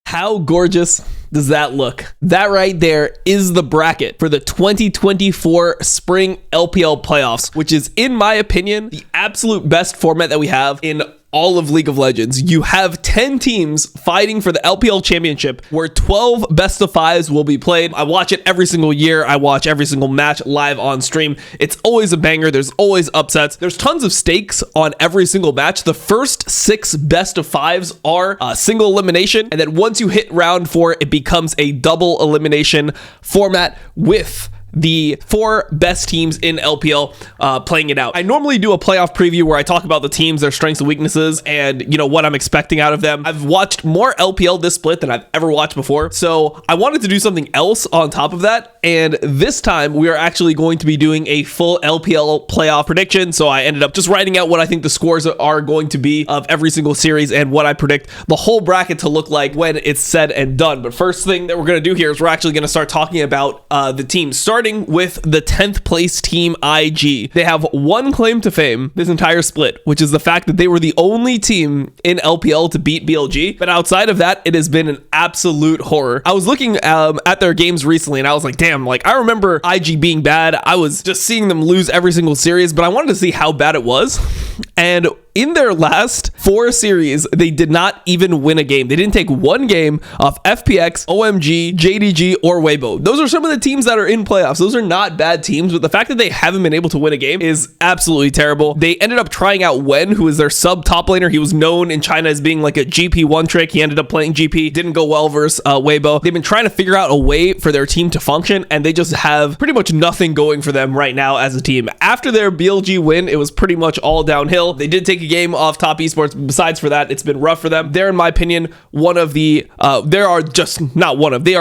How gorgeous does that look? That right there is the bracket for the 2024 Spring LPL Playoffs, which is, in my opinion, the absolute best format that we have in all of League of Legends. You have 10 teams fighting for the LPL Championship, where 12 best of fives will be played. I watch it every single year. I watch every single match live on stream. It's always a banger. There's always upsets. There's tons of stakes on every single match. The first 6 best of fives are a single elimination, and then once you hit round 4, it becomes a double elimination format with the 4 best teams in LPL playing it out. I normally do a playoff preview where I talk about the teams, their strengths and weaknesses, and what I'm expecting out of them. I've watched more LPL this split than I've ever watched before, so I wanted to do something else on top of that, and this time we are actually going to be doing a full LPL playoff prediction. So I ended up just writing out what I think the scores are going to be of every single series and what I predict the whole bracket to look like when it's said and done. But first thing that we're going to do here is we're actually going to start talking about the teams, starting with the 10th place team, IG. They have one claim to fame this entire split, which is the fact that they were the only team in LPL to beat BLG. But outside of that, it has been an absolute horror. I was looking at their games recently and I was like, damn, I remember IG being bad. I was just seeing them lose every single series, but I wanted to see how bad it was. And in their last 4 series, they did not even win a game. They didn't take one game off FPX, OMG, JDG, or Weibo. Those are some of the teams that are in playoffs. Those are not bad teams, but the fact that they haven't been able to win a game is absolutely terrible. They ended up trying out Wen, who is their sub top laner. He was known in China as being like a GP one trick. He ended up playing GP. Didn't go well versus Weibo. They've been trying to figure out a way for their team to function, and they just have pretty much nothing going for them right now as a team. After their BLG win, it was pretty much all downhill. They did take a game off top Esports. Besides for that, it's been rough for them. They're, in my opinion, they are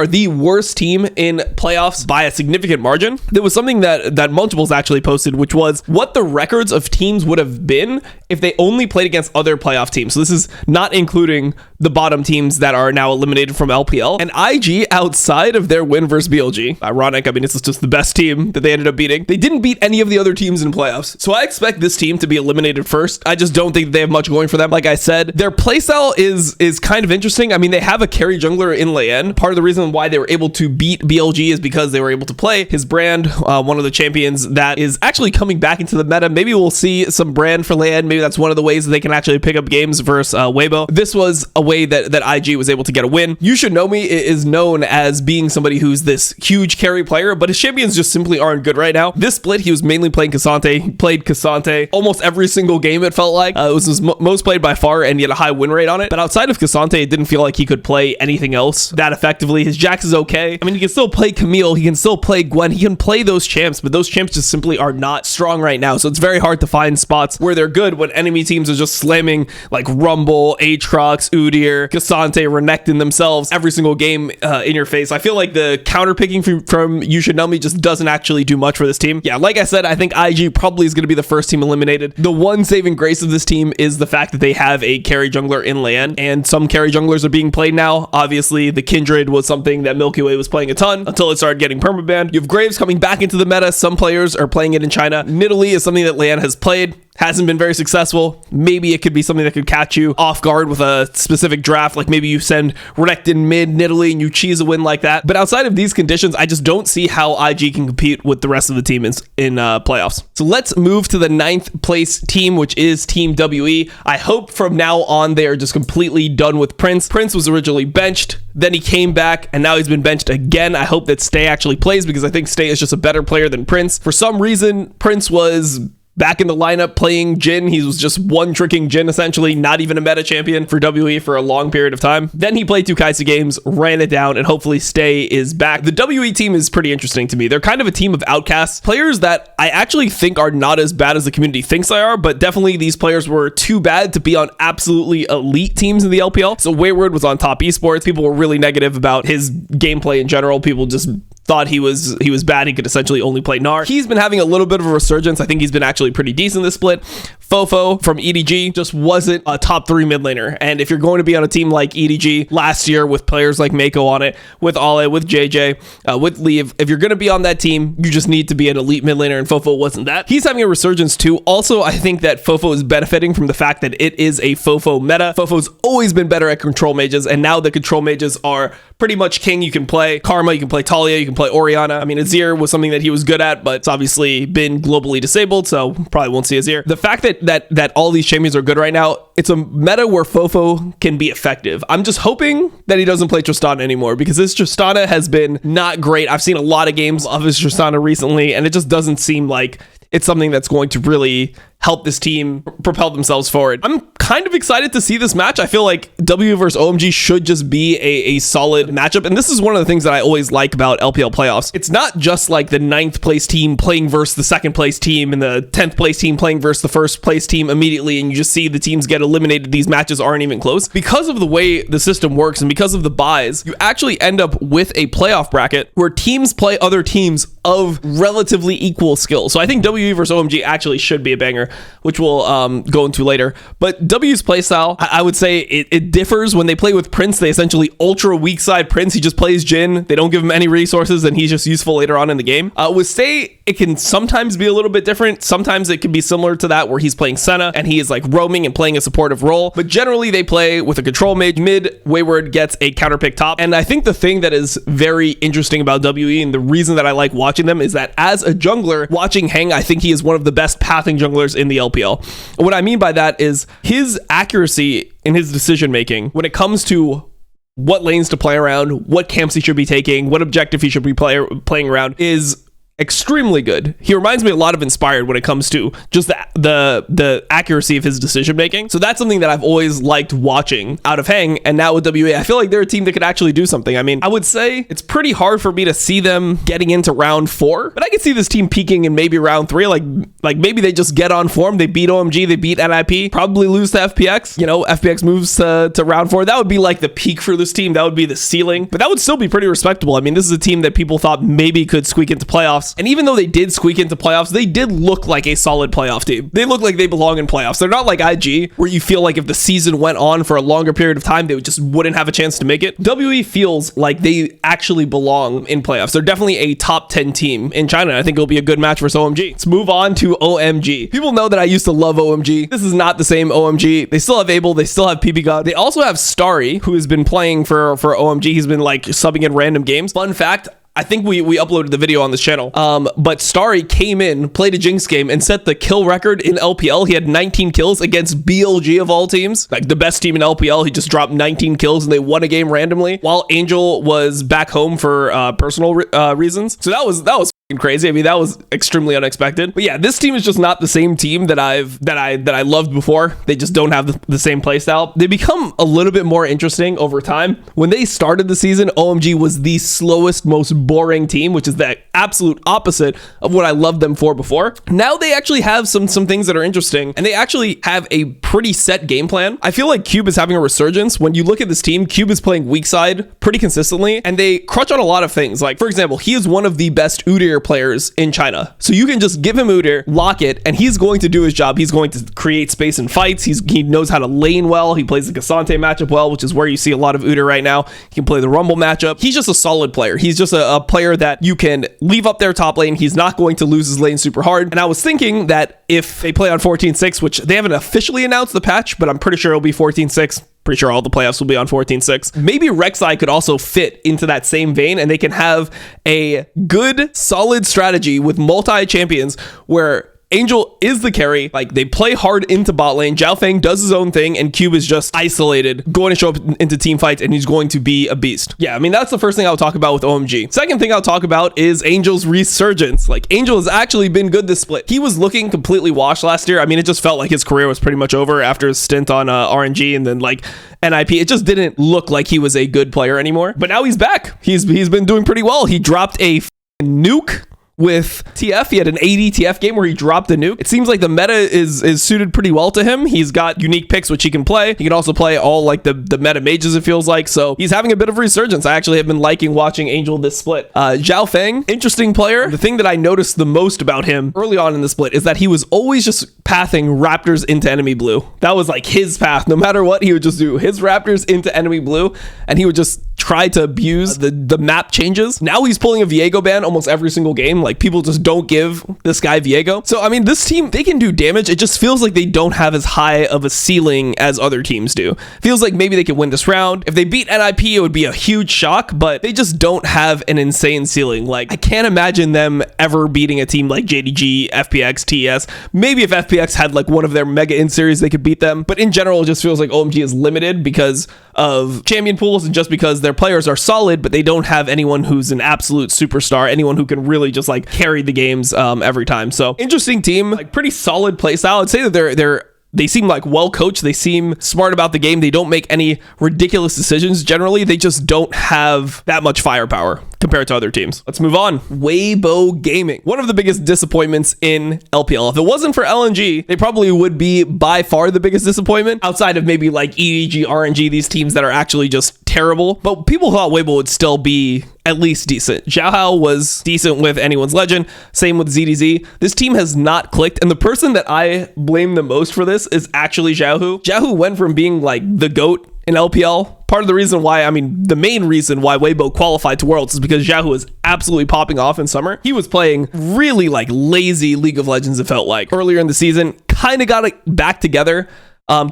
the worst team in playoffs by a significant margin. There was something that Munchables actually posted, which was what the records of teams would have been if they only played against other playoff teams. So this is not including the bottom teams that are now eliminated from LPL. And IG, outside of their win versus BLG, ironic, I mean, this is just the best team that they ended up beating. They didn't beat any of the other teams in playoffs. So I expect this team to be eliminated first. I just don't think they have much going for them. Like I said, their playstyle is kind of interesting. I mean, they have a carry jungler in Leyen. Part of the reason why they were able to beat BLG is because they were able to play his brand, one of the champions that is actually coming back into the meta. Maybe we'll see some brand for Leyen. Maybe that's one of the ways that they can actually pick up games versus Weibo. This was a way that IG was able to get a win. You Should Know Me is known as being somebody who's this huge carry player, but his champions just simply aren't good right now. This split, he was mainly playing Cassante. He played Cassante almost every single game, it felt like. It was his most played by far, and he had a high win rate on it. But outside of Cassante, it didn't feel like he could play anything else that effectively. His Jax is okay. I mean, he can still play Camille. He can still play Gwen. He can play those champs, but those champs just simply are not strong right now. So it's very hard to find spots where they're good when enemy teams are just slamming like Rumble, Aatrox, Udyr, Cassante, Renekton themselves every single game in your face. I feel like the counter picking from You Should Know Me just doesn't actually do much for this team. Yeah, like I said, I think IG probably is going to be the first team eliminated. The one saving grace of this team is the fact that they have a carry jungler in Leyen, and some carry junglers are being played now. Obviously, the Kindred was something that Milky Way was playing a ton until it started getting permabanned. You have Graves coming back into the meta. Some players are playing it in China. Nidalee is something that Leyen has played. Hasn't been very successful. Maybe it could be something that could catch you off guard with a specific draft. Like maybe you send Renekton mid Nidalee and you cheese a win like that. But outside of these conditions, I just don't see how IG can compete with the rest of the team in playoffs. So let's move to the 9th place team, which is Team WE. I hope from now on they are just completely done with Prince. Prince was originally benched, then he came back, and now he's been benched again. I hope that Stay actually plays because I think Stay is just a better player than Prince. For some reason, Prince was back in the lineup playing Jhin. He was just one-tricking Jhin, essentially, not even a meta champion for WE for a long period of time. Then he played 2 Kai'Sa games, ran it down, and hopefully Stay is back. The WE team is pretty interesting to me. They're kind of a team of outcasts, players that I actually think are not as bad as the community thinks they are, but definitely these players were too bad to be on absolutely elite teams in the LPL. So Wayward was on top Esports. People were really negative about his gameplay in general. People just thought he was bad. He could essentially only play Gnar. He's been having a little bit of a resurgence. I think he's been actually pretty decent this split. Fofo from EDG just wasn't a top 3 mid laner. And if you're going to be on a team like EDG last year with players like Mako on it, with Ale, with JJ, with Leave, if you're going to be on that team, you just need to be an elite mid laner, and Fofo wasn't that. He's having a resurgence too. Also, I think that Fofo is benefiting from the fact that it is a Fofo meta. Fofo's always been better at control mages, and now the control mages are pretty much king. You can play Karma, you can play Talia, you can play Orianna. I mean, Azir was something that he was good at, but it's obviously been globally disabled, so probably won't see Azir. The fact that all these champions are good right now, it's a meta where Fofo can be effective. I'm just hoping that he doesn't play Tristana anymore, because this Tristana has been not great. I've seen a lot of games of his Tristana recently, and it just doesn't seem like it's something that's going to really help this team propel themselves forward. I'm kind of excited to see this match. I feel like W versus OMG should just be a solid matchup. And this is one of the things that I always like about LPL playoffs. It's not just like the 9th place team playing versus the 2nd place team and the 10th place team playing versus the 1st place team immediately, and you just see the teams get eliminated. These matches aren't even close. Because of the way the system works and because of the buys, you actually end up with a playoff bracket where teams play other teams of relatively equal skill. So I think W versus OMG actually should be a banger, which we'll go into later. But W's playstyle, I would say it differs. When they play with Prince, they essentially ultra weak side Prince. He just plays Jhin. They don't give him any resources, and he's just useful later on in the game. With Stay, it can sometimes be a little bit different. Sometimes it can be similar to that, where he's playing Senna and he is like roaming and playing a supportive role. But generally, they play with a control mage. Mid, Wayward gets a counter pick top. And I think the thing that is very interesting about WE, and the reason that I like watching them, is that as a jungler, watching Heng, I think he is one of the best pathing junglers in the LPL. What I mean by that is his accuracy in his decision making when it comes to what lanes to play around, what camps he should be taking, what objective he should be playing around is extremely good. He reminds me a lot of Inspired when it comes to just the accuracy of his decision making. So that's something that I've always liked watching out of Heng. And now with WA, I feel like they're a team that could actually do something. I mean, I would say it's pretty hard for me to see them getting into round 4, but I could see this team peaking in maybe round 3. Like maybe they just get on form. They beat OMG, they beat NIP, probably lose to FPX. You know, FPX moves to round 4. That would be like the peak for this team. That would be the ceiling, but that would still be pretty respectable. I mean, this is a team that people thought maybe could squeak into playoffs. And even though they did squeak into playoffs, they did look like a solid playoff team. They look like they belong in playoffs. They're not like IG, where you feel like if the season went on for a longer period of time, they just wouldn't have a chance to make it. WE feels like they actually belong in playoffs. They're definitely a top 10 team in China. I think it'll be a good match versus OMG. Let's move on to OMG. People know that I used to love OMG. This is not the same OMG. They still have Abel. They still have PB God. They also have Starry, who has been playing for OMG. He's been like subbing in random games. Fun fact, I think we uploaded the video on this channel. But Starry came in, played a Jinx game, and set the kill record in LPL. He had 19 kills against BLG of all teams, like the best team in LPL. He just dropped 19 kills and they won a game randomly while Angel was back home for personal reasons. So that was crazy. I mean, that was extremely unexpected. But yeah, this team is just not the same team that I loved before. They just don't have the same playstyle. They become a little bit more interesting over time. When they started the season, OMG was the slowest, most boring team, which is the absolute opposite of what I loved them for before. Now they actually have some things that are interesting, and they actually have a pretty set game plan. I feel like Cube is having a resurgence. When you look at this team, Cube is playing weak side pretty consistently, and they crutch on a lot of things. Like, for example, he is one of the best Udyr players in China. So you can just give him Udyr, lock it, and he's going to do his job. He's going to create space in fights. He knows how to lane well. He plays the Cassante matchup well, which is where you see a lot of Udyr right now. He can play the Rumble matchup. He's just a solid player. He's just a player that you can leave up their top lane. He's not going to lose his lane super hard. And I was thinking that if they play on 14.6, which they haven't officially announced the patch, but I'm pretty sure it'll be 14.6. Pretty sure all the playoffs will be on 14.6. Maybe Rek'Sai could also fit into that same vein, and they can have a good, solid strategy with multi-champions where Angel is the carry. Like, they play hard into bot lane. Zhao Feng does his own thing, and Cube is just isolated, going to show up into team fights, and he's going to be a beast. Yeah, I mean, that's the first thing I'll talk about with OMG. Second thing I'll talk about is Angel's resurgence. Like, Angel has actually been good this split. He was looking completely washed last year. I mean, it just felt like his career was pretty much over after his stint on RNG and then like NIP. It just didn't look like he was a good player anymore. But now he's back. He's been doing pretty well. He dropped a nuke with TF. He had an 80 TF game where he dropped a nuke. It seems like the meta is suited pretty well to him. He's got unique picks which he can play. He can also play all like the meta mages, it feels like. So he's having a bit of resurgence. I actually have been liking watching Angel this split. Zhao Feng, interesting player. The thing that I noticed the most about him early on in the split is that he was always just pathing Raptors into enemy blue. That was like his path. No matter what, he would just do his Raptors into enemy blue, and he would just try to abuse the map changes. Now he's pulling a Viego ban almost every single game. Like, people just don't give this guy Viego. So I mean, this team, they can do damage. It just feels like they don't have as high of a ceiling as other teams do. Feels like maybe they could win this round. If they beat NIP, it would be a huge shock, but they just don't have an insane ceiling. Like, I can't imagine them ever beating a team like JDG, FPX, TES. Maybe if FPX had like one of their mega in series, they could beat them. But in general, it just feels like OMG is limited because of champion pools and just because their players are solid, but they don't have anyone who's an absolute superstar, anyone who can really just like carry the games every time. So interesting team, like pretty solid play style. I'd say that they seem like well coached. They seem smart about the game. They don't make any ridiculous decisions generally. They just don't have that much firepower compared to other teams. Let's move on. Weibo Gaming. One of the biggest disappointments in LPL. If it wasn't for LNG, they probably would be by far the biggest disappointment outside of maybe like EDG, RNG, these teams that are actually just terrible. But people thought Weibo would still be at least decent. Xiaohao was decent with Anyone's Legend. Same with ZDZ. This team has not clicked. And the person that I blame the most for this is actually Xiaohu. Xiaohu went from being like the GOAT in LPL. Part of the reason why, I mean, the main reason why Weibo qualified to Worlds is because Xiaohu is absolutely popping off in summer. He was playing really like lazy League of Legends, it felt like. Earlier in the season, kind of got it back together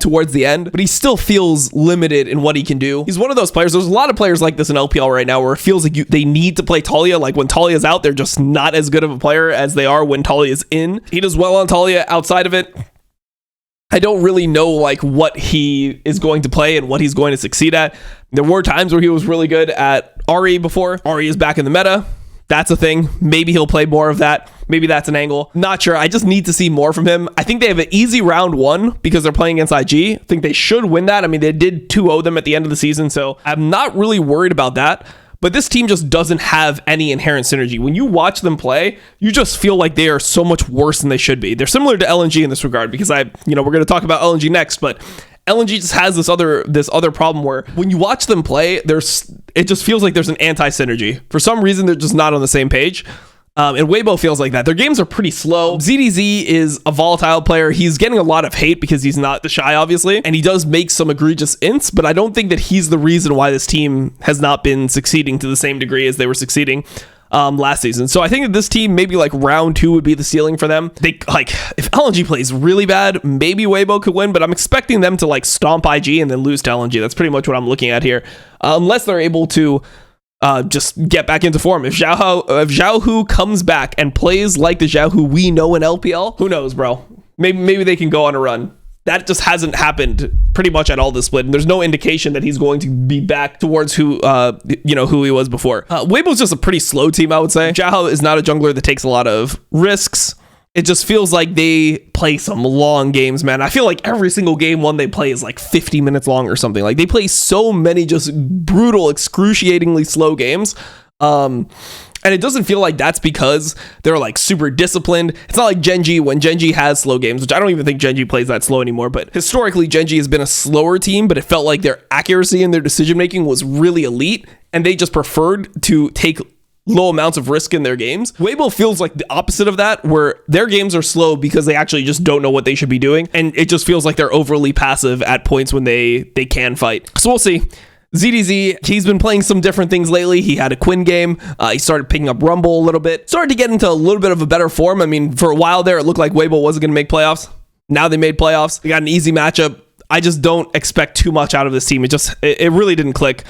towards the end, but he still feels limited in what he can do. He's one of those players. There's a lot of players like this in LPL right now where it feels like they need to play Talia. Like when Talia's out, they're just not as good of a player as they are when Talia's in. He does well on Talia. Outside of it, I don't really know like what he is going to play and what he's going to succeed at. There were times where he was really good at Ahri before. Ahri is back in the meta. That's a thing. Maybe he'll play more of that. Maybe that's an angle. Not sure. I just need to see more from him. I think they have an easy round one because they're playing against IG. I think they should win that. I mean, they did 2-0 them at the end of the season, so I'm not really worried about that. But this team just doesn't have any inherent synergy. When you watch them play, you just feel like they are so much worse than they should be. They're similar to LNG in this regard because we're going to talk about LNG next, but LNG just has this other problem where when you watch them play, it just feels like there's an anti-synergy. For some reason, they're just not on the same page. And Weibo feels like that. Their games are pretty slow. ZDZ is a volatile player. He's getting a lot of hate because he's not the shy, obviously. And he does make some egregious ints, but I don't think that he's the reason why this team has not been succeeding to the same degree as they were succeeding last season. So I think that this team, maybe like round 2 would be the ceiling for them. They like, if LNG plays really bad, maybe Weibo could win, but I'm expecting them to like stomp IG and then lose to LNG. That's pretty much what I'm looking at here. Unless they're able to just get back into form. If Xiaohu comes back and plays like the Xiaohu we know in LPL, who knows, bro? Maybe they can go on a run. That just hasn't happened pretty much at all this split, and there's no indication that he's going to be back towards who he was before. Weibo's just a pretty slow team, I would say. Xiaohu is not a jungler that takes a lot of risks. It just feels like they play some long games, man. I feel like every single game one they play is like 50 minutes long or something. Like they play so many just brutal, excruciatingly slow games. And it doesn't feel like that's because they're like super disciplined. It's not like Genji when Genji has slow games, which I don't even think Genji plays that slow anymore. But historically, Genji has been a slower team, but it felt like their accuracy and their decision making was really elite. And they just preferred to take low amounts of risk in their games. Weibo feels like the opposite of that, where their games are slow because they actually just don't know what they should be doing. And it just feels like they're overly passive at points when they can fight. So we'll see. ZDZ, he's been playing some different things lately. He had a Quinn game. He started picking up Rumble a little bit. Started to get into a little bit of a better form. I mean, for a while there, it looked like Weibo wasn't going to make playoffs. Now they made playoffs. They got an easy matchup. I just don't expect too much out of this team. It really didn't click.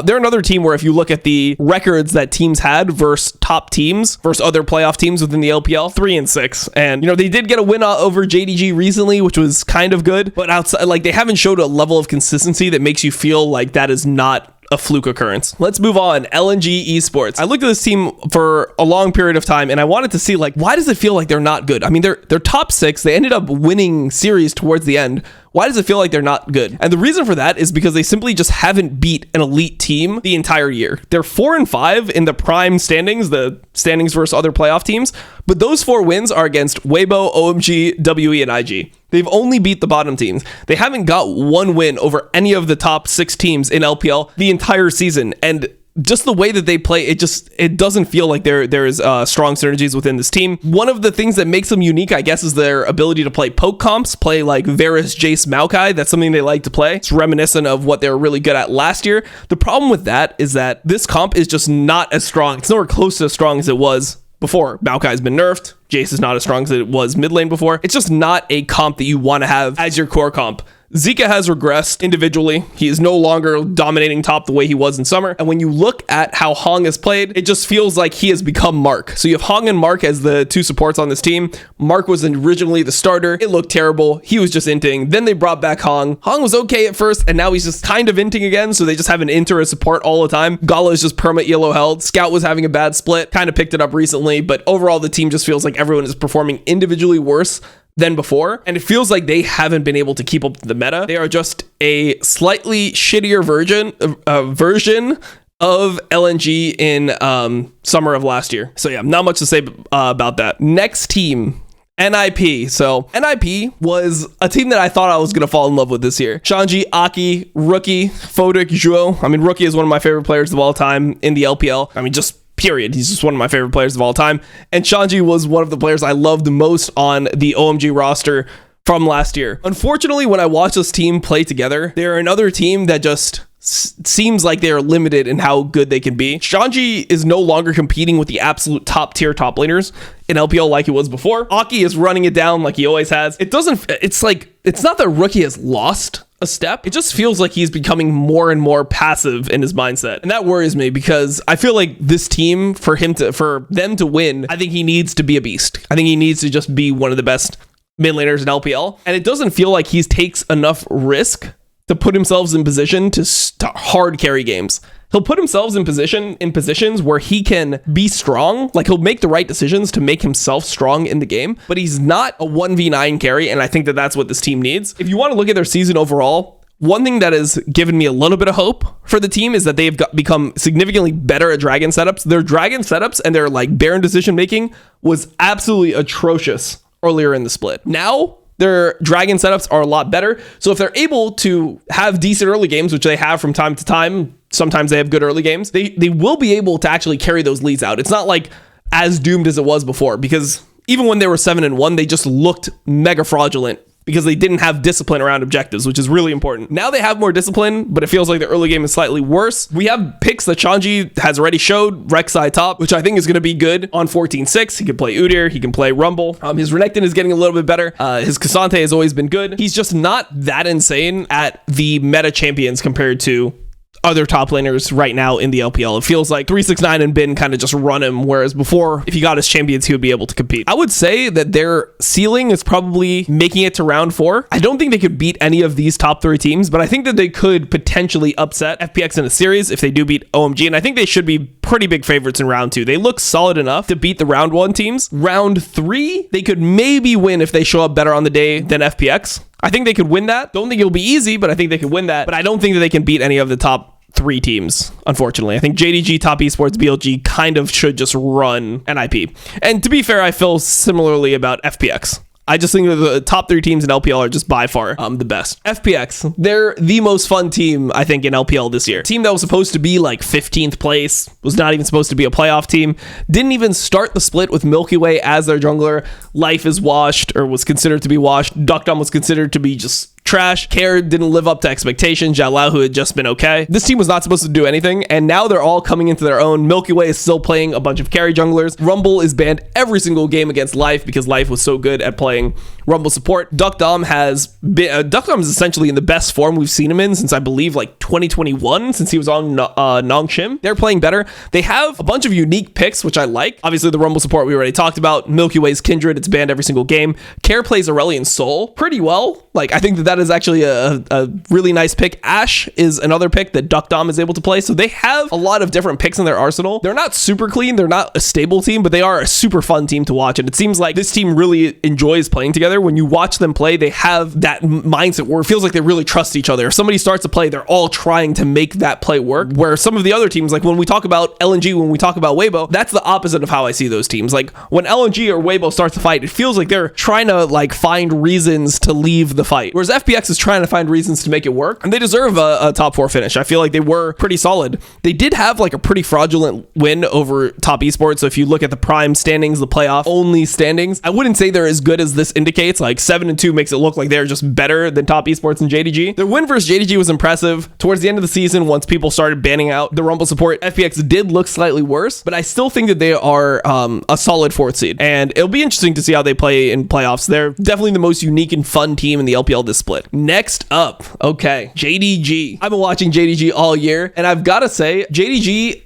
They're another team where if you look at the records that teams had versus top teams versus other playoff teams within the LPL, 3-6. And, they did get a win over JDG recently, which was kind of good. But outside, like, they haven't showed a level of consistency that makes you feel like that is not a fluke occurrence. Let's move on. LNG Esports. I looked at this team for a long period of time and I wanted to see, like, why does it feel like they're not good? I mean, they're top 6. They ended up winning series towards the end Why does it feel like they're not good? And the reason for that is because they simply just haven't beat an elite team the entire year. They're 4-5 in the prime standings, the standings versus other playoff teams, but those 4 wins are against Weibo, OMG, WE, and IG. They've only beat the bottom teams. They haven't got one win over any of the top 6 teams in LPL the entire season. And just the way that they play, it doesn't feel like there's strong synergies within this team. One of the things that makes them unique, I guess, is their ability to play poke comps, play like Varus, Jace, Maokai. That's something they like to play. It's reminiscent of what they were really good at last year. The problem with that is that this comp is just not as strong. It's nowhere close to as strong as it was before. Maokai's been nerfed. Jace is not as strong as it was mid lane before. It's just not a comp that you want to have as your core comp. Zika has regressed individually. He is no longer dominating top the way he was in summer. And when you look at how Hong has played, it just feels like he has become Mark. So you have Hong and Mark as the 2 supports on this team. Mark was originally the starter. It looked terrible. He was just inting. Then they brought back Hong. Hong was okay at first, and now he's just kind of inting again. So they just have an inter as support all the time. Gala is just perma yellow held. Scout was having a bad split. Kind of picked it up recently, but overall the team just feels like everyone is performing individually worse than before, and it feels like they haven't been able to keep up with the meta. They are just a slightly shittier version of LNG in summer of last year. So yeah, not much to say about that. Next team, NIP. So NIP was a team that I thought I was going to fall in love with this year. Shanji, Aki, Rookie, Fodek, Zhuo. I mean, Rookie is one of my favorite players of all time in the LPL. I mean, just period. He's just one of my favorite players of all time. And Shanji was one of the players I loved the most on the OMG roster from last year. Unfortunately, when I watch this team play together, they're another team that just seems like they're limited in how good they can be. Shanji is no longer competing with the absolute top tier top laners in LPL like he was before. Aki is running it down like he always has. It's not that Rookie has lost a step. It just feels like he's becoming more and more passive in his mindset. And that worries me because I feel like this team, for them to win, I think he needs to be a beast. I think he needs to just be one of the best mid laners in LPL. And it doesn't feel like he takes enough risk to put himself in position to hard carry games. He'll put himself in positions where he can be strong. Like, he'll make the right decisions to make himself strong in the game, but he's not a 1v9 carry, and I think that that's what this team needs. If you want to look at their season overall, one thing that has given me a little bit of hope for the team is that they've become significantly better at dragon setups. Their dragon setups and their like Baron decision making was absolutely atrocious earlier in the split. Now their dragon setups are a lot better. So if they're able to have decent early games, which they have from time to time, sometimes they have good early games, they will be able to actually carry those leads out. It's not like as doomed as it was before, because even when they were 7-1, they just looked mega fraudulent because they didn't have discipline around objectives, which is really important. Now they have more discipline, but it feels like the early game is slightly worse. We have picks that Shanji has already showed, Rek'Sai top, which I think is going to be good on 14-6. He can play Udyr, he can play Rumble. His Renekton is getting a little bit better. His Cassante has always been good. He's just not that insane at the meta champions compared to other top laners right now in the LPL. It feels like 369 and Bin kind of just run him, whereas before, if he got his champions, he would be able to compete. I would say that their ceiling is probably making it to round 4. I don't think they could beat any of these top 3 teams, but I think that they could potentially upset FPX in a series if they do beat OMG, and I think they should be pretty big favorites in round 2. They look solid enough to beat the round 1 teams. Round 3, they could maybe win if they show up better on the day than FPX. I think they could win that. Don't think it'll be easy, but I think they could win that. But I don't think that they can beat any of the top 3 teams, unfortunately. I think JDG, Top Esports, BLG kind of should just run NIP. And to be fair, I feel similarly about FPX. I just think that the top 3 teams in LPL are just by far the best. FPX, they're the most fun team, I think, in LPL this year. Team that was supposed to be like 15th place, was not even supposed to be a playoff team, didn't even start the split with Milky Way as their jungler. Life is washed, or was considered to be washed. Duckdom was considered to be just trash. Care didn't live up to expectations. Jalao, who had just been okay. This team was not supposed to do anything, and now they're all coming into their own. Milky Way is still playing a bunch of carry junglers. Rumble is banned every single game against Life because Life was so good at playing Rumble support. Duckdom is essentially in the best form we've seen him in since, I believe, like 2021, since he was on Nongshim. They're playing better. They have a bunch of unique picks, which I like. Obviously, the Rumble support we already talked about. Milky Way's Kindred, it's banned every single game. Care plays Aurelion Sol pretty well. Like, I think that is actually a really nice pick. Ashe is another pick that Duckdom is able to play. So they have a lot of different picks in their arsenal. They're not super clean. They're not a stable team, but they are a super fun team to watch. And it seems like this team really enjoys playing together, there, when you watch them play, they have that mindset where it feels like they really trust each other. If somebody starts a play, they're all trying to make that play work. Where some of the other teams, like when we talk about LNG, when we talk about Weibo, that's the opposite of how I see those teams. Like when LNG or Weibo starts to fight, it feels like they're trying to like find reasons to leave the fight. Whereas FPX is trying to find reasons to make it work. And they deserve a top 4 finish. I feel like they were pretty solid. They did have like a pretty fraudulent win over Top Esports. So if you look at the prime standings, the playoff only standings, I wouldn't say they're as good as this indicates. Like 7-2 makes it look like they're just better than Top Esports and JDG. Their win versus JDG was impressive. Towards the end of the season, once people started banning out the Rumble support, FPX did look slightly worse, but I still think that they are a solid 4th seed. And it'll be interesting to see how they play in playoffs. They're definitely the most unique and fun team in the LPL this split. Next up, okay, JDG. I've been watching JDG all year, and I've got to say, JDG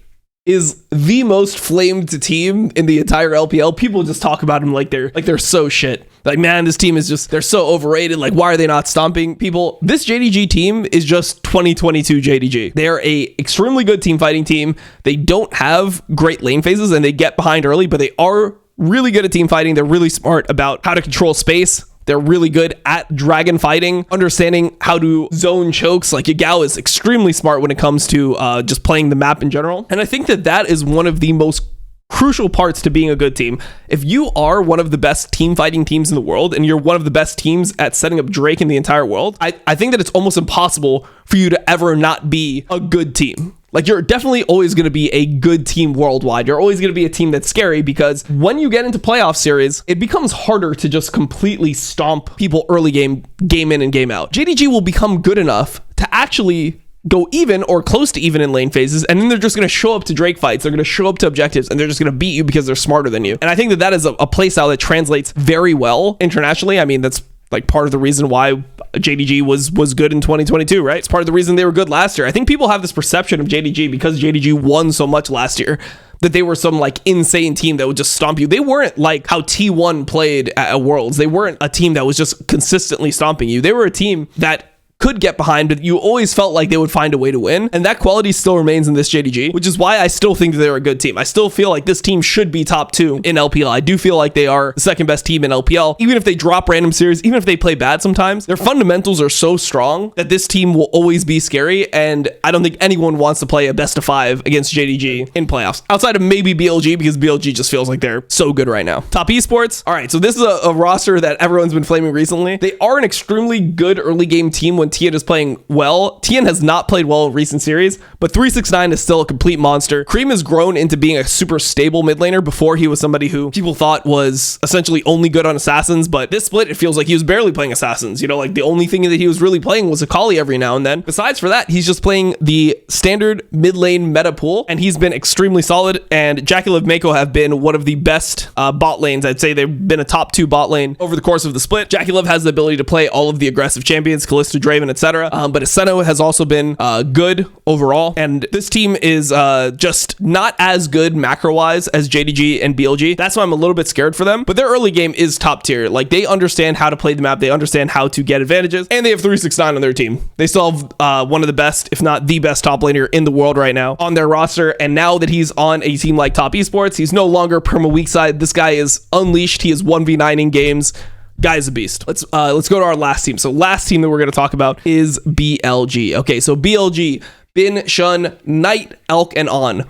is the most flamed team in the entire LPL. People just talk about them like they're so shit. Like, man, this team is just, they're so overrated. Like, why are they not stomping people? This JDG team is just 2022 JDG. They're a extremely good team fighting team. They don't have great lane phases and they get behind early, but they are really good at team fighting. They're really smart about how to control space. They're really good at dragon fighting, understanding how to zone chokes. Like Yagao is extremely smart when it comes to just playing the map in general. And I think that that is one of the most crucial parts to being a good team. If you are one of the best team fighting teams in the world and you're one of the best teams at setting up Drake in the entire world, I think that it's almost impossible for you to ever not be a good team. Like, you're definitely always going to be a good team worldwide. You're always going to be a team that's scary because when you get into playoff series, it becomes harder to just completely stomp people early game in and game out. JDG will become good enough to actually go even or close to even in lane phases, and then they're just going to show up to Drake fights. They're going to show up to objectives, and they're just going to beat you because they're smarter than you. And I think that that is a playstyle that translates very well internationally. I mean, that's like part of the reason why JDG was good in 2022, right? It's part of the reason they were good last year. I think people have this perception of JDG because JDG won so much last year that they were some like insane team that would just stomp you. They weren't like how T1 played at Worlds. They weren't a team that was just consistently stomping you. They were a team that could get behind, but you always felt like they would find a way to win. And that quality still remains in this JDG, which is why I still think that they're a good team. I still feel like this team should be top 2 in LPL. I do feel like they are the second best team in LPL. Even if they drop random series, even if they play bad sometimes, their fundamentals are so strong that this team will always be scary. And I don't think anyone wants to play a best of 5 against JDG in playoffs, outside of maybe BLG, because BLG just feels like they're so good right now. Top Esports. All right, so this is a roster that everyone's been flaming recently. They are an extremely good early game team when Tian is playing well. Tian has not played well in recent series, but 369 is still a complete monster. Cream has grown into being a super stable mid laner. Before, he was somebody who people thought was essentially only good on assassins, but this split, it feels like he was barely playing assassins. You know, like the only thing that he was really playing was Akali every now and then. Besides for that, he's just playing the standard mid lane meta pool, and he's been extremely solid. And Jacqueline Mako have been one of the best bot lanes. I'd say they've been a top 2 bot lane over the course of the split. Jacqueline has the ability to play all of the aggressive champions, Kalista, Draven, etc. But Aseno has also been good overall. And this team is just not as good macro-wise as JDG and BLG. That's why I'm a little bit scared for them. But their early game is top tier. Like, they understand how to play the map. They understand how to get advantages. And they have 369 on their team. They still have one of the best, if not the best top laner in the world right now on their roster. And now that he's on a team like Top Esports, he's no longer perma weak side. This guy is unleashed. He is 1v9 in games. Guy is a beast. Let's go to our last team. So last team that we're going to talk about is BLG. Okay, so BLG, Bin, Shun, Knight, Elk, and On.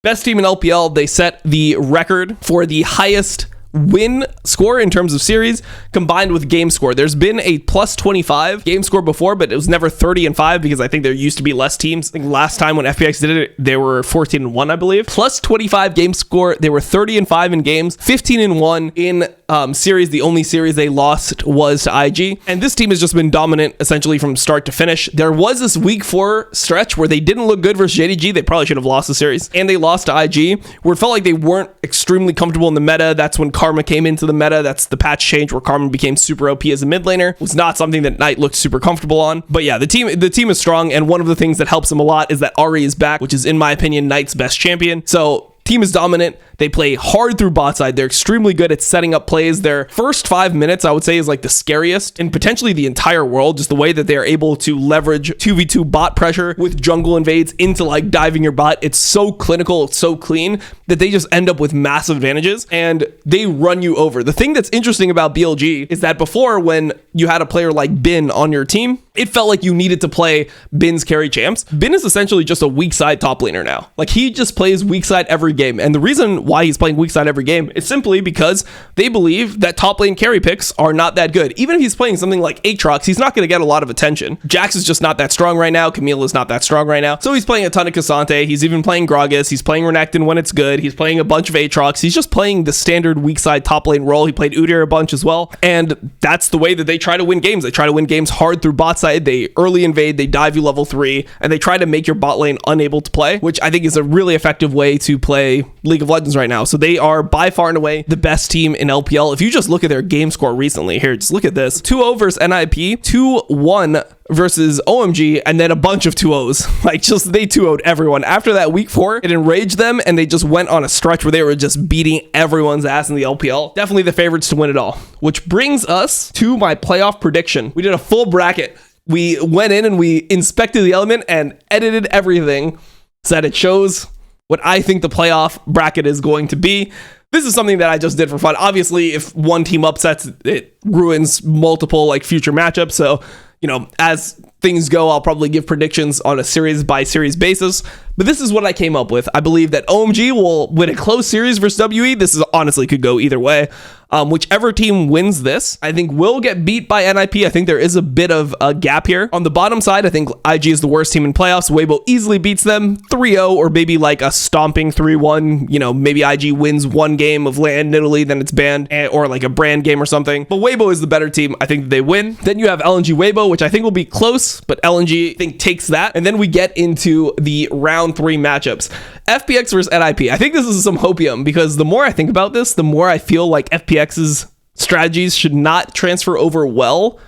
Best team in LPL. They set the record for the highest win score in terms of series combined with game score. There's been a plus 25 game score before, but it was never 30-5 because I think there used to be less teams. I think last time when FPX did it, they were 14-1, I believe. Plus 25 game score. They were 30-5 in games, 15-1 in series. The only series they lost was to IG. And this team has just been dominant essentially from start to finish. There was this week 4 stretch where they didn't look good versus JDG. They probably should have lost the series. And they lost to IG, where it felt like they weren't extremely comfortable in the meta. That's when Karma came into the meta. That's the patch change where Karma became super OP as a mid laner. It was not something that Knight looked super comfortable on. But yeah, the team is strong, and one of the things that helps them a lot is that Ari is back, which is, in my opinion, Knight's best champion. So Team is dominant. They play hard through bot side. They're extremely good at setting up plays. Their first 5 minutes, I would say, is like the scariest in potentially the entire world. Just the way that they are able to leverage 2v2 bot pressure with jungle invades into like diving your bot. It's so clinical, it's so clean that they just end up with massive advantages and they run you over. The thing that's interesting about BLG is that before, when you had a player like Bin on your team, it felt like you needed to play Bin's carry champs. Bin is essentially just a weak side top laner now. Like, he just plays weak side every game. And the reason why he's playing weak side every game is simply because they believe that top lane carry picks are not that good. Even if he's playing something like Aatrox, he's not going to get a lot of attention. Jax is just not that strong right now. Camille is not that strong right now. So he's playing a ton of Cassante. He's even playing Gragas. He's playing Renekton when it's good. He's playing a bunch of Aatrox. He's just playing the standard weak side top lane role. He played Udyr a bunch as well. And that's the way that they try to win games. They try to win games hard through bot side. They early invade, they dive you level 3, and they try to make your bot lane unable to play, which I think is a really effective way to play League of Legends right now. So they are by far and away the best team in LPL. If you just look at their game score recently, here, just look at this. 2-0 versus NIP, 2-1 versus OMG, and then a bunch of 2-0s. Like, just they 2-0'd everyone. After that week 4, it enraged them, and they just went on a stretch where they were just beating everyone's ass in the LPL. Definitely the favorites to win it all. Which brings us to my playoff prediction. We did a full bracket. We went in and we inspected the element and edited everything so that it shows what I think the playoff bracket is going to be. This is something that I just did for fun. Obviously, if one team upsets, it ruins multiple like future matchups. So, you know, as things go, I'll probably give predictions on a series by series basis. But this is what I came up with. I believe that OMG will win a close series versus WE. This is honestly could go either way. Whichever team wins this, I think will get beat by NIP. I think there is a bit of a gap here. On the bottom side, I think IG is the worst team in playoffs. Weibo easily beats them 3-0, or maybe like a stomping 3-1. You know, maybe IG wins one game of LAN in Italy, then it's banned, or like a brand game or something. But Weibo is the better team. I think they win. Then you have LNG Weibo, which I think will be close, but LNG I think takes that. And then we get into the round 3 matchups. FPX versus NIP. I think this is some hopium, because the more I think about this, the more I feel like FPX's strategies should not transfer over well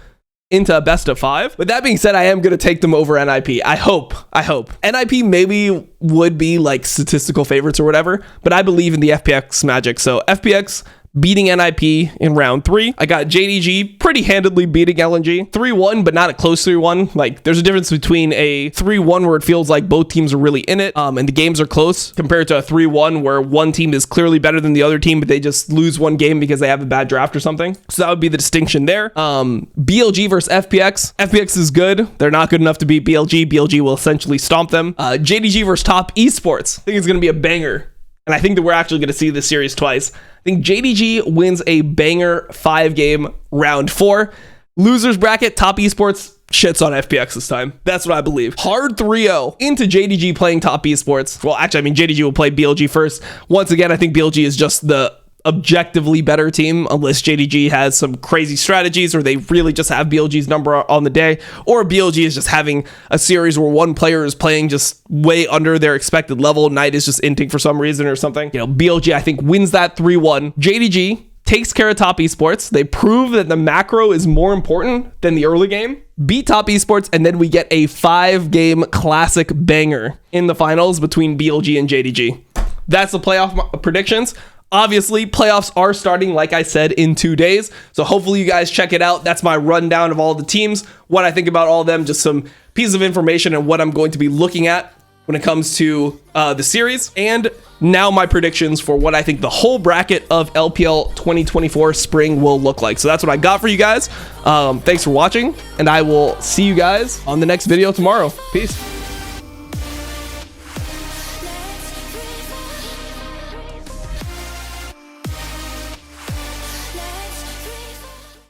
into a best of 5. With that being said, I am going to take them over NIP. I hope. NIP maybe would be like statistical favorites or whatever, but I believe in the FPX magic. So FPX beating NIP in round 3. I got JDG pretty handedly beating LNG 3-1, but not a close 3-1. Like, there's a difference between a 3-1 where it feels like both teams are really in it, and the games are close, compared to a 3-1 where one team is clearly better than the other team, but they just lose one game because they have a bad draft or something. So that would be the distinction there. BLG versus FPX. FPX is good. They're not good enough to beat BLG. BLG will essentially stomp them. JDG versus Top Esports. I think it's going to be a banger. And I think that we're actually going to see this series twice. I think JDG wins a banger 5-game round 4. Losers bracket, Top Esports shits on FPX this time. That's what I believe. Hard 3-0 into JDG playing Top Esports. Well, actually, I mean, JDG will play BLG first. Once again, I think BLG is just the objectively better team, unless JDG has some crazy strategies, or they really just have BLG's number on the day, or BLG is just having a series where one player is playing just way under their expected level. Knight is just inting for some reason or something. You know, BLG, I think, wins that 3-1. JDG takes care of Top Esports. They prove that the macro is more important than the early game. Beat Top Esports, and then we get a 5-game classic banger in the finals between BLG and JDG. That's the playoff predictions. Obviously, playoffs are starting, like I said, in 2 days. So hopefully you guys check it out. That's my rundown of all the teams, what I think about all of them, just some pieces of information and what I'm going to be looking at when it comes to the series. And now my predictions for what I think the whole bracket of LPL 2024 spring will look like. So that's what I got for you guys. Thanks for watching, and I will see you guys on the next video tomorrow. Peace.